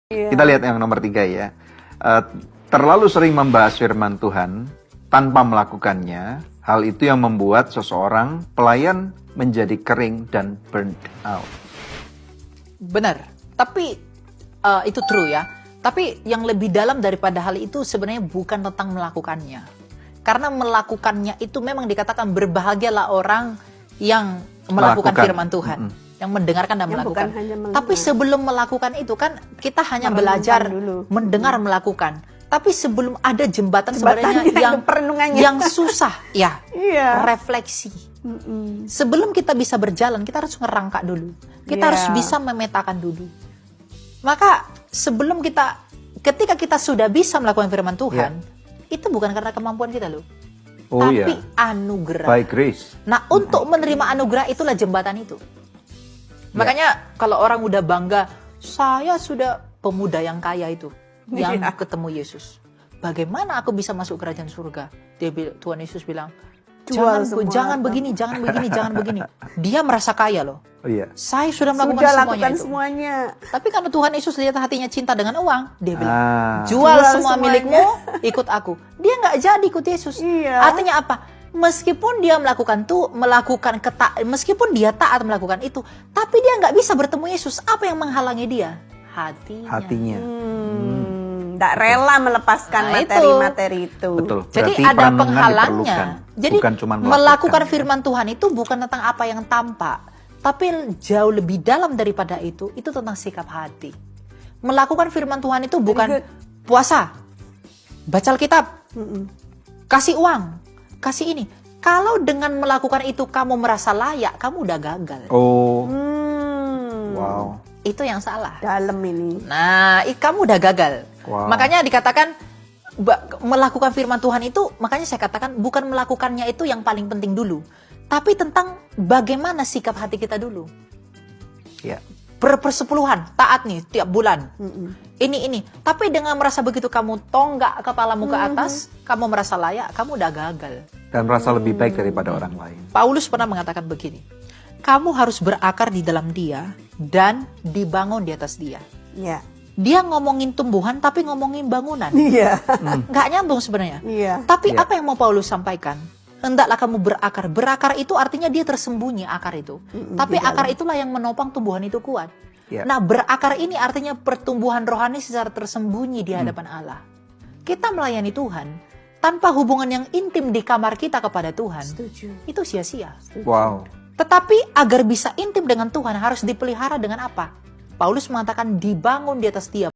Iya. Kita lihat yang nomor 3 ya. Terlalu sering membahas firman Tuhan tanpa melakukannya, hal itu yang membuat seseorang pelayan menjadi kering dan burnt out. Benar, tapi itu true ya. Tapi yang lebih dalam daripada hal itu sebenarnya bukan tentang melakukannya. Karena melakukannya itu memang dikatakan berbahagialah orang yang melakukan firman Tuhan. Yang mendengarkan dan melakukan. Tapi sebelum melakukan itu kan kita hanya belajar mendengar melakukan. Tapi sebelum ada jembatan sebenarnya yang susah ya, refleksi. Sebelum kita bisa berjalan, kita harus ngerangkak dulu. Kita harus bisa memetakan dulu. Maka sebelum ketika kita sudah bisa melakukan firman Tuhan, itu bukan karena kemampuan kita loh. Tapi anugerah. By grace. Nah, untuk menerima anugerah itulah jembatan itu. Makanya kalau orang udah bangga, saya sudah pemuda yang kaya itu, yang ketemu Yesus. Bagaimana aku bisa masuk kerajaan surga? Tuhan Yesus bilang, jangan begini, jangan begini, jangan begini. Dia merasa kaya loh. Saya sudah melakukan semuanya. Tapi karena Tuhan Yesus lihat hatinya cinta dengan uang, dia bilang, jual semua milikmu, ikut aku. Dia nggak jadi ikut Yesus. Artinya apa? Meskipun dia meskipun dia taat melakukan itu, tapi dia nggak bisa bertemu Yesus. Apa yang menghalangi dia? Hatinya. Nggak rela melepaskan materi-materi itu. Betul. Jadi ada penghalangnya. Jadi melakukan firman Tuhan itu bukan tentang apa yang tampak, tapi jauh lebih dalam daripada itu tentang sikap hati. Melakukan firman Tuhan itu bukan puasa, baca Alkitab, kasih uang, kasih ini. Kalau dengan melakukan itu kamu merasa layak, kamu udah gagal. Wow. Itu yang salah. Dalam ini. Nah, kamu udah gagal. Makanya dikatakan melakukan firman Tuhan itu, makanya saya katakan bukan melakukannya itu yang paling penting dulu, tapi tentang bagaimana sikap hati kita dulu. Persepuluhan, taat nih tiap bulan. Ini. Tapi dengan merasa begitu kamu tonggak kepalamu ke atas, kamu merasa layak, kamu udah gagal. Dan merasa lebih baik daripada orang lain. Paulus pernah mengatakan begini, kamu harus berakar di dalam dia dan dibangun di atas dia. Dia ngomongin tumbuhan tapi ngomongin bangunan. Nggak nyambung sebenarnya. Tapi apa yang mau Paulus sampaikan? Hendaklah kamu berakar. Berakar itu artinya dia tersembunyi akar itu. Tapi akar itulah yang menopang tumbuhan itu kuat. Nah, berakar ini artinya pertumbuhan rohani secara tersembunyi di hadapan Allah. Kita melayani Tuhan tanpa hubungan yang intim di kamar kita kepada Tuhan. Itu sia-sia. Wow. Tetapi agar bisa intim dengan Tuhan harus dipelihara dengan apa? Paulus mengatakan dibangun di atas dia.